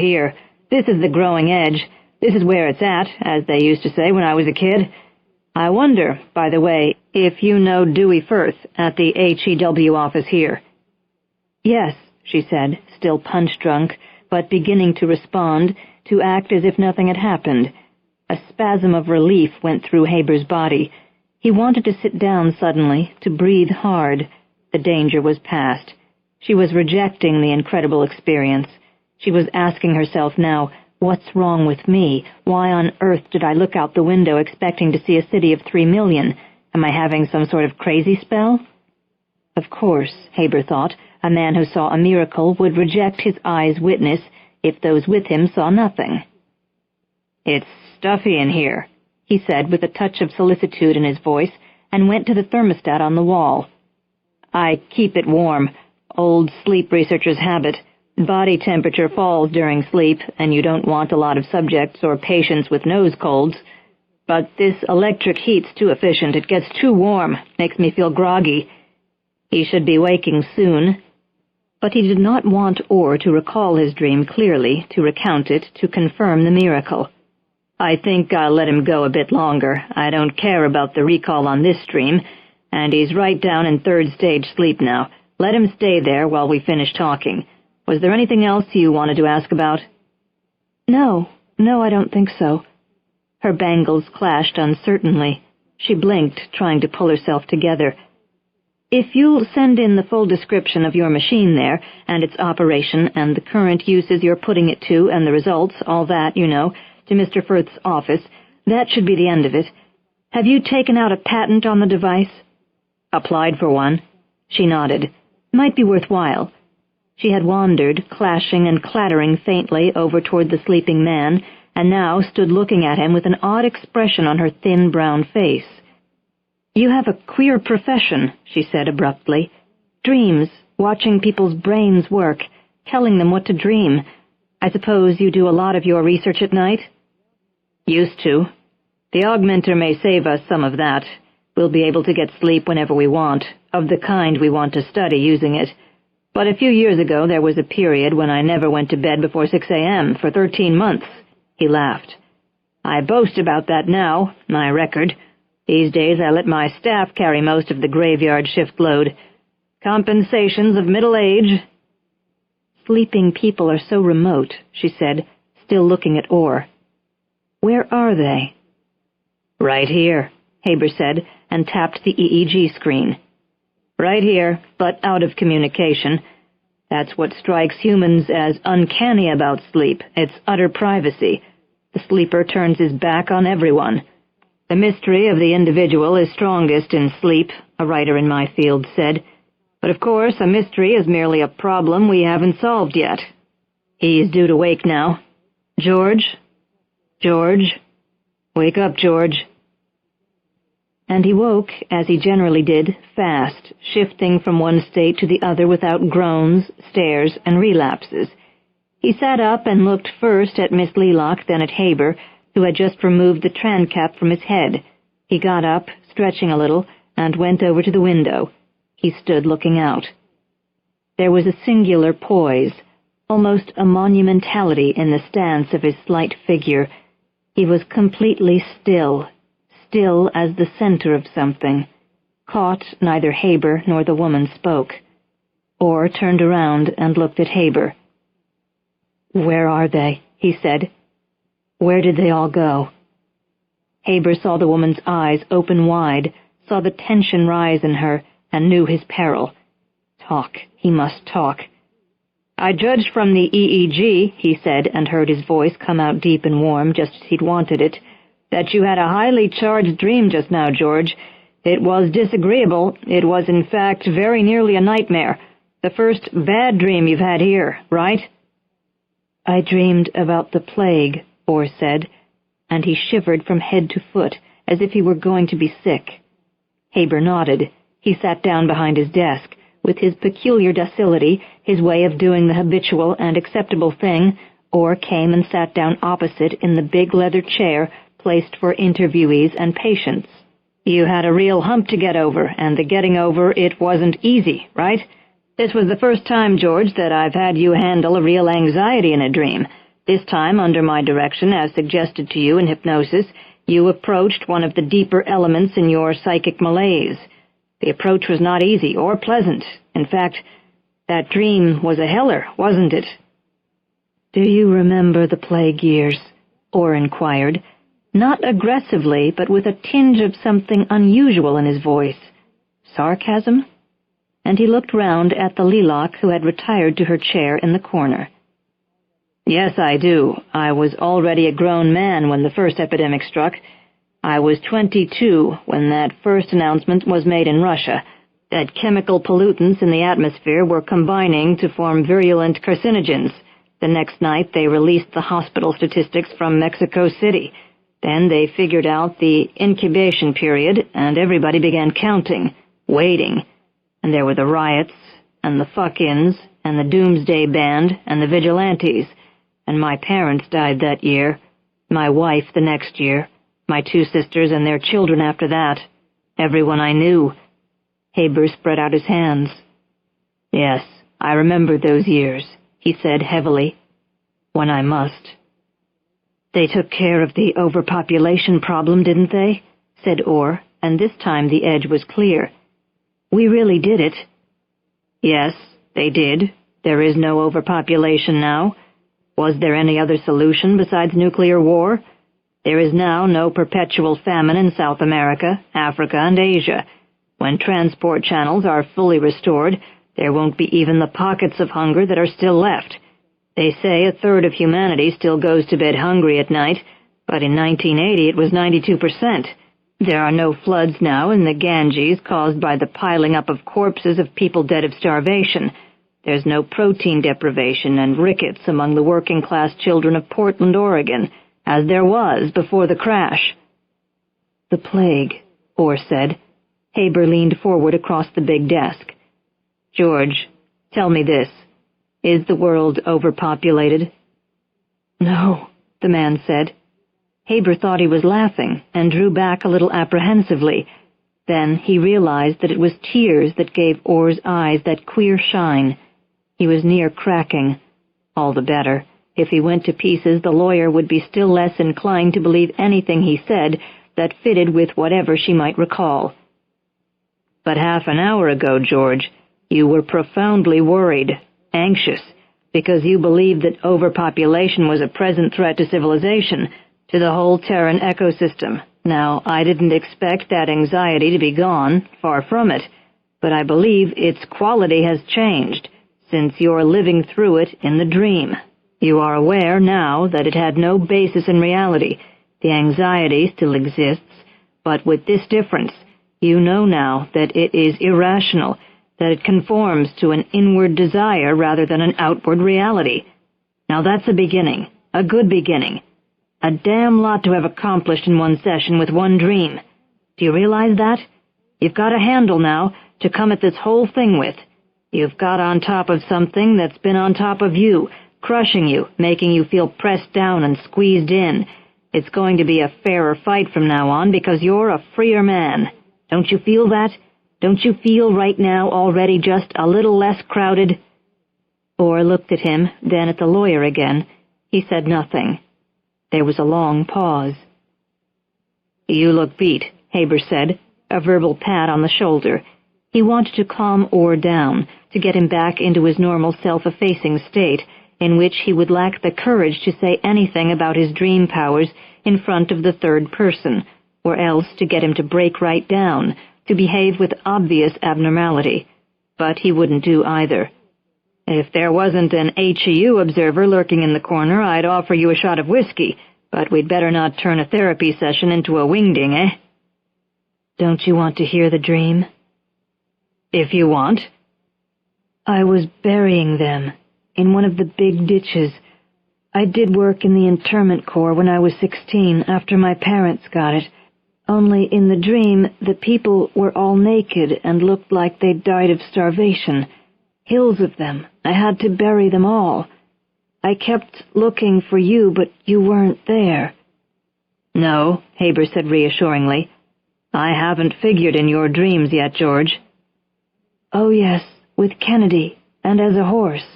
here. This is the growing edge. This is where it's at, as they used to say when I was a kid. I wonder, by the way, if you know Dewey Firth at the HEW office here." "Yes," she said, still punch-drunk, but beginning to respond, to act as if nothing had happened. A spasm of relief went through Haber's body. He wanted to sit down suddenly, to breathe hard. The danger was past. She was rejecting the incredible experience. She was asking herself now, what's wrong with me? Why on earth did I look out the window expecting to see a city of 3 million? Am I having some sort of crazy spell? Of course, Haber thought, a man who saw a miracle would reject his eyes' witness if those with him saw nothing. "It's stuffy in here," he said with a touch of solicitude in his voice, and went to the thermostat on the wall. "I keep it warm. Old sleep researcher's habit. Body temperature falls during sleep, and you don't want a lot of subjects or patients with nose colds. But this electric heat's too efficient. It gets too warm, makes me feel groggy. He should be waking soon." But he did not want Orr to recall his dream clearly, to recount it, to confirm the miracle. "I think I'll let him go a bit longer. I don't care about the recall on this stream, and he's right down in third-stage sleep now. Let him stay there while we finish talking. Was there anything else you wanted to ask about?" No, I don't think so." Her bangles clashed uncertainly. She blinked, trying to pull herself together. "If you'll send in the full description of your machine there, and its operation, and the current uses you're putting it to, and the results, all that, you know, to Mr. Firth's office, that should be the end of it. Have you taken out a patent on the device?" "Applied for one." She nodded. "Might be worthwhile." She had wandered, clashing and clattering faintly, over toward the sleeping man, and now stood looking at him with an odd expression on her thin brown face. "You have a queer profession," she said abruptly. "Dreams, watching people's brains work, telling them what to dream. I suppose you do a lot of your research at night?" "Used to. The augmenter may save us some of that. We'll be able to get sleep whenever we want, of the kind we want to study using it. But a few years ago there was a period when I never went to bed before 6 a.m. for 13 months. He laughed. "I boast about that now, my record. These days I let my staff carry most of the graveyard shift load. Compensations of middle age." "Sleeping people are so remote," she said, still looking at Orr. "Where are they?" "Right here," Haber said, and tapped the EEG screen. "Right here, but out of communication. That's what strikes humans as uncanny about sleep, its utter privacy. The sleeper turns his back on everyone. The mystery of the individual is strongest in sleep," a writer in my field said. "But of course, a mystery is merely a problem we haven't solved yet. He's due to wake now. George? George? Wake up, George." And he woke, as he generally did, fast, shifting from one state to the other without groans, stares, and relapses. He sat up and looked first at Miss Leacock, then at Haber, who had just removed the Tran-cap from his head. He got up, stretching a little, and went over to the window. He stood looking out. There was a singular poise, almost a monumentality in the stance of his slight figure. He was completely still as the center of something. Caught, neither Haber nor the woman spoke. Orr turned around and looked at Haber. "Where are they?" he said. "Where did they all go?" Haber saw the woman's eyes open wide, saw the tension rise in her, and knew his peril. Talk. He must talk. "I judged from the EEG," he said, and heard his voice come out deep and warm, just as he'd wanted it, "that you had a highly charged dream just now, George. It was disagreeable. It was, in fact, very nearly a nightmare. The first bad dream you've had here, right?" "I dreamed about the plague," Orr said, and he shivered from head to foot, as if he were going to be sick. Haber nodded. He sat down behind his desk. With his peculiar docility, his way of doing the habitual and acceptable thing, Orr came and sat down opposite in the big leather chair placed for interviewees and patients. "You had a real hump to get over, and the getting over it wasn't easy, right? This was the first time, George, that I've had you handle a real anxiety in a dream. This time, under my direction, as suggested to you in hypnosis, you approached one of the deeper elements in your psychic malaise. The approach was not easy or pleasant. In fact, that dream was a heller, wasn't it?" "Do you remember the plague years?" Orr inquired, not aggressively, but with a tinge of something unusual in his voice. Sarcasm? And he looked round at the lilac who had retired to her chair in the corner. "Yes, I do. I was already a grown man when the first epidemic struck. I was 22 when that first announcement was made in Russia, that chemical pollutants in the atmosphere were combining to form virulent carcinogens. The next night they released the hospital statistics from Mexico City. Then they figured out the incubation period, and everybody began counting, waiting. And there were the riots, and the fuck-ins, and the Doomsday Band, and the vigilantes. And my parents died that year, my wife the next year, my 2 sisters and their children after that, everyone I knew." Haber spread out his hands. "Yes, I remember those years," he said heavily, "when I must." "They took care of the overpopulation problem, didn't they?" said Orr, and this time the edge was clear. "We really did it." "Yes, they did. There is no overpopulation now. Was there any other solution besides nuclear war? There is now no perpetual famine in South America, Africa, and Asia. When transport channels are fully restored, there won't be even the pockets of hunger that are still left. They say 1/3 of humanity still goes to bed hungry at night, but in 1980 it was 92%. There are no floods now in the Ganges caused by the piling up of corpses of people dead of starvation. There's no protein deprivation and rickets among the working-class children of Portland, Oregon, as there was before the crash." "The plague," Orr said. Haber leaned forward across the big desk. "George, tell me this. Is the world overpopulated?" "No," the man said. Haber thought he was laughing and drew back a little apprehensively. Then he realized that it was tears that gave Orr's eyes that queer shine. He was near cracking. All the better. If he went to pieces, the lawyer would be still less inclined to believe anything he said that fitted with whatever she might recall. "But half an hour ago, George, you were profoundly worried, anxious, because you believed that overpopulation was a present threat to civilization, to the whole Terran ecosystem. Now, I didn't expect that anxiety to be gone, far from it, but I believe its quality has changed, since you're living through it in the dream. You are aware now that it had no basis in reality. The anxiety still exists, but with this difference. You know now that it is irrational, that it conforms to an inward desire rather than an outward reality. Now that's a beginning, a good beginning. A damn lot to have accomplished in one session with one dream. Do you realize that? You've got a handle now to come at this whole thing with. You've got on top of something that's been on top of you, crushing you, making you feel pressed down and squeezed in. It's going to be a fairer fight from now on because you're a freer man. Don't you feel that? Don't you feel right now already just a little less crowded?" Orr looked at him, then at the lawyer again. He said nothing. There was a long pause. "You look beat," Haber said, a verbal pat on the shoulder. He wanted to calm Orr down, to get him back into his normal self-effacing state, in which he would lack the courage to say anything about his dream powers in front of the third person, or else to get him to break right down, to behave with obvious abnormality. But he wouldn't do either. "If there wasn't an HEU observer lurking in the corner, I'd offer you a shot of whiskey, but we'd better not turn a therapy session into a wingding, eh?" "Don't you want to hear the dream?" "If you want." "I was burying them in one of the big ditches. I did work in the interment corps when I was 16, after my parents got it. Only in the dream, the people were all naked and looked like they'd died of starvation. Hills of them. I had to bury them all. I kept looking for you, but you weren't there." "No," Haber said reassuringly. "I haven't figured in your dreams yet, George." "Oh, yes, with Kennedy, and as a horse."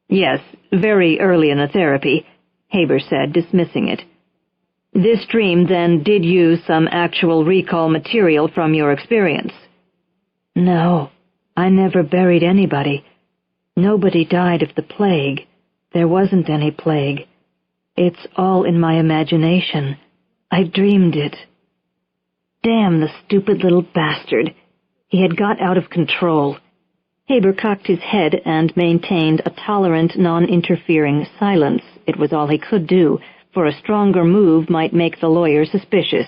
Yes, very early in the therapy, Haber said, dismissing it. This dream, then, did use some actual recall material from your experience? No, I never buried anybody. Nobody died of the plague. There wasn't any plague. It's all in my imagination. I dreamed it. Damn the stupid little bastard. He had got out of control. Haber cocked his head and maintained a tolerant, non-interfering silence. It was all he could do, for a stronger move might make the lawyer suspicious.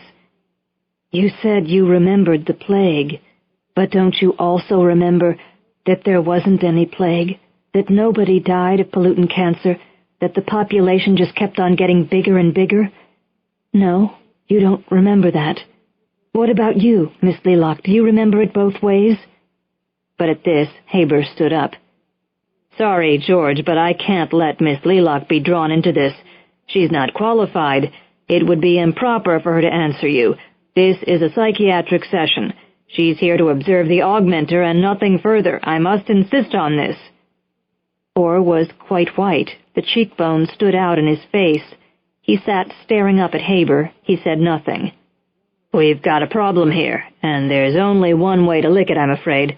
You said you remembered the plague, but don't you also remember that there wasn't any plague, that nobody died of pollutant cancer, that the population just kept on getting bigger and bigger? No, you don't remember that. What about you, Miss Leacock? Do you remember it both ways? But at this, Haber stood up. Sorry, George, but I can't let Miss Leacock be drawn into this. She's not qualified. It would be improper for her to answer you. This is a psychiatric session. She's here to observe the augmenter and nothing further. I must insist on this. Orr was quite white. The cheekbones stood out in his face. He sat staring up at Haber. He said nothing. We've got a problem here, and there's only one way to lick it, I'm afraid.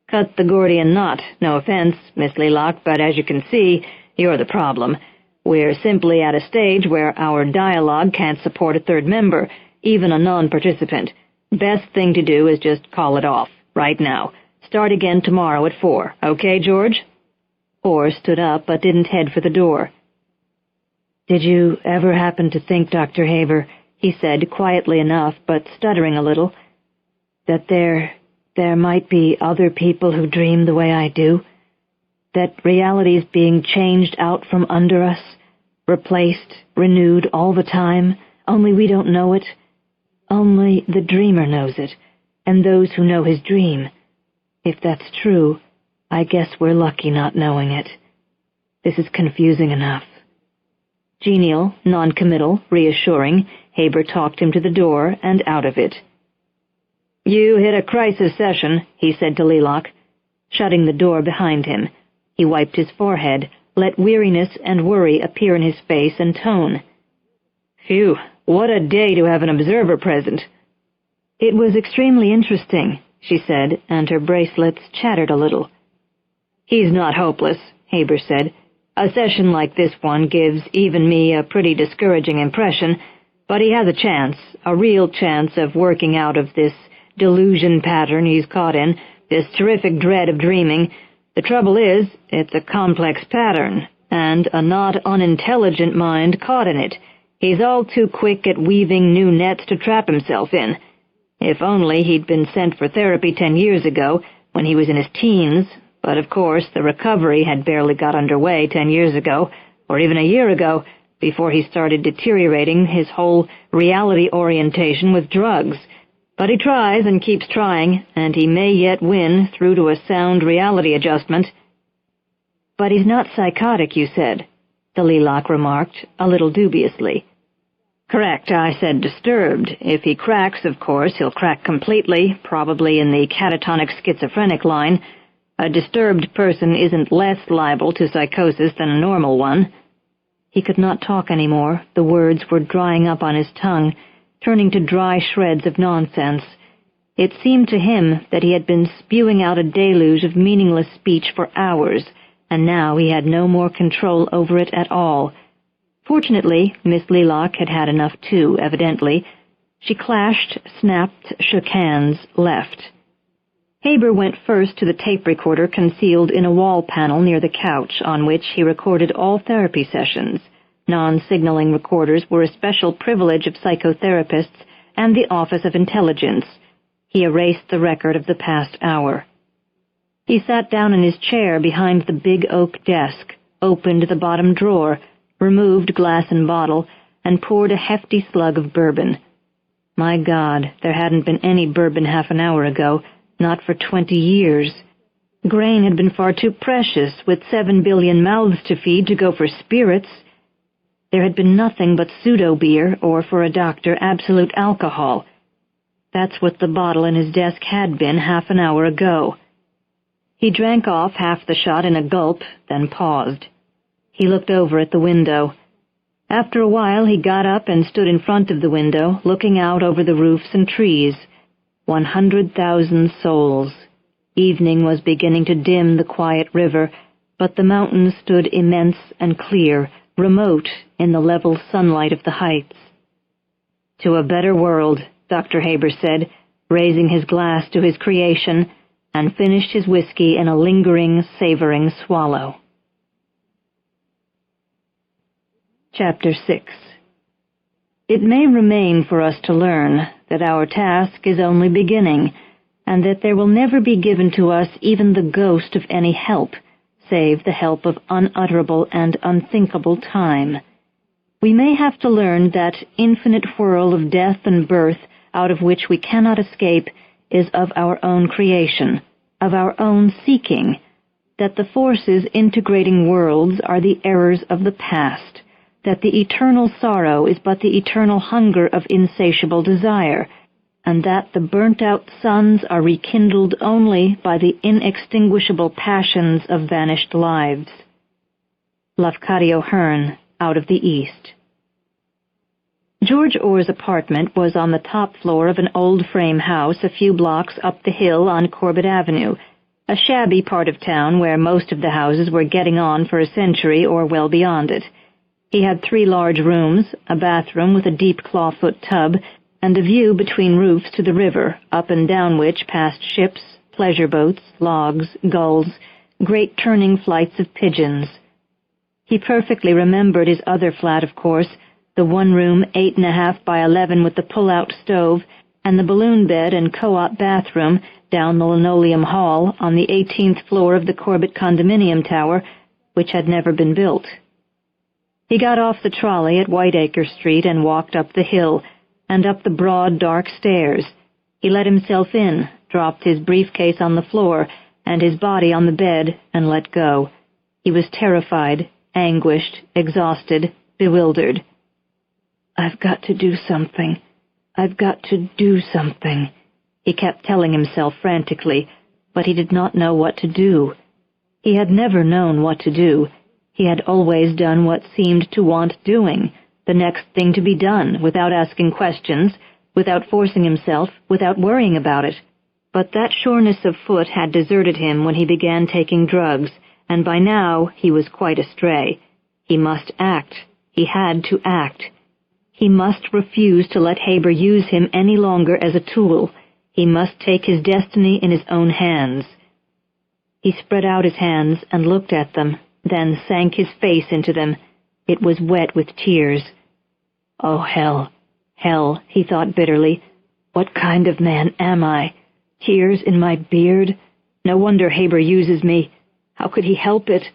Cut the Gordian knot. No offense, Miss Leacock, but as you can see, you're the problem. We're simply at a stage where our dialogue can't support a third member, even a non-participant. Best thing to do is just call it off, right now. Start again tomorrow at 4, okay, George? Orr stood up, but didn't head for the door. Did you ever happen to think, Dr. Haber, he said quietly enough, but stuttering a little, that there might be other people who dream the way I do? That reality's being changed out from under us, replaced, renewed all the time, only we don't know it? Only the dreamer knows it, and those who know his dream. If that's true, I guess we're lucky not knowing it. This is confusing enough. Genial, non-committal, reassuring, Haber talked him to the door and out of it. You hit a crisis session, he said to Leacock, shutting the door behind him. He wiped his forehead, let weariness and worry appear in his face and tone. Phew, what a day to have an observer present. It was extremely interesting, she said, and her bracelets chattered a little. He's not hopeless, Haber said. A session like this one gives even me a pretty discouraging impression, but he has a chance, a real chance of working out of this delusion pattern he's caught in, this terrific dread of dreaming. The trouble is, it's a complex pattern, and a not unintelligent mind caught in it. He's all too quick at weaving new nets to trap himself in. If only he'd been sent for therapy 10 years ago, when he was in his teens, but of course the recovery had barely got underway 10 years ago, or even a year ago, before he started deteriorating his whole reality orientation with drugs. But he tries and keeps trying, and he may yet win through to a sound reality adjustment. But he's not psychotic, you said, the Leacock remarked, a little dubiously. Correct, I said disturbed. If he cracks, of course, he'll crack completely, probably in the catatonic schizophrenic line. A disturbed person isn't less liable to psychosis than a normal one. He could not talk anymore. The words were drying up on his tongue, turning to dry shreds of nonsense. It seemed to him that he had been spewing out a deluge of meaningless speech for hours, and now he had no more control over it at all. Fortunately, Miss Leacock had had enough too, evidently. She clashed, snapped, shook hands, left. Haber went first to the tape recorder concealed in a wall panel near the couch, on which he recorded all therapy sessions. Non-signaling recorders were a special privilege of psychotherapists and the Office of Intelligence. He erased the record of the past hour. He sat down in his chair behind the big oak desk, opened the bottom drawer, removed glass and bottle, and poured a hefty slug of bourbon. My God, there hadn't been any bourbon half an hour ago, not for 20 years. Grain had been far too precious, with 7 billion mouths to feed, to go for spirits. There had been nothing but pseudo-beer, or for a doctor, absolute alcohol. That's what the bottle in his desk had been half an hour ago. He drank off half the shot in a gulp, then paused. He looked over at the window. After a while, he got up and stood in front of the window, looking out over the roofs and trees. 100,000 souls. Evening was beginning to dim the quiet river, but the mountains stood immense and clear, remote in the level sunlight of the heights. "To a better world," Dr. Haber said, raising his glass to his creation, and finished his whiskey in a lingering, savoring swallow. Chapter 6. It may remain for us to learn that our task is only beginning, and that there will never be given to us even the ghost of any help, save the help of unutterable and unthinkable time. We may have to learn that infinite whirl of death and birth out of which we cannot escape is of our own creation, of our own seeking, that the forces integrating worlds are the errors of the past, that the eternal sorrow is but the eternal hunger of insatiable desire, and that the burnt-out suns are rekindled only by the inextinguishable passions of vanished lives. Lafcadio Hearn, Out of the East. George Orr's apartment was on the top floor of an old frame house a few blocks up the hill on Corbett Avenue, a shabby part of town where most of the houses were getting on for a century or well beyond it. He had 3 large rooms, a bathroom with a deep clawfoot tub, and a view between roofs to the river, up and down which passed ships, pleasure boats, logs, gulls, great turning flights of pigeons. He perfectly remembered his other flat, of course, the one-room 8.5 by 11 with the pull-out stove, and the balloon bed and co-op bathroom down the linoleum hall on the 18th floor of the Corbett condominium tower, which had never been built. He got off the trolley at Whiteacre Street and walked up the hill, and up the broad, dark stairs. He let himself in, dropped his briefcase on the floor, and his body on the bed, and let go. He was terrified, anguished, exhausted, bewildered. "I've got to do something. I've got to do something," he kept telling himself frantically, but he did not know what to do. He had never known what to do. He had always done what seemed to want doing, the next thing to be done, without asking questions, without forcing himself, without worrying about it. But that sureness of foot had deserted him when he began taking drugs, and by now he was quite astray. He must act. He had to act. He must refuse to let Haber use him any longer as a tool. He must take his destiny in his own hands. He spread out his hands and looked at them, then sank his face into them. It was wet with tears. "Oh, hell, hell," he thought bitterly. "What kind of man am I? Tears in my beard? No wonder Haber uses me. How could he help it?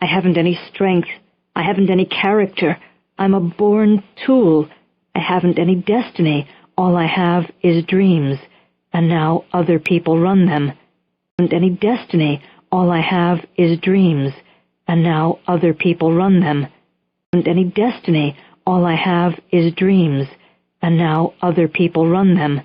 I haven't any strength. I haven't any character. I'm a born tool. I haven't any destiny. All I have is dreams. And now other people run them. I haven't any destiny. All I have is dreams. And now other people run them. I haven't any destiny. All I have is dreams. And now other people run them.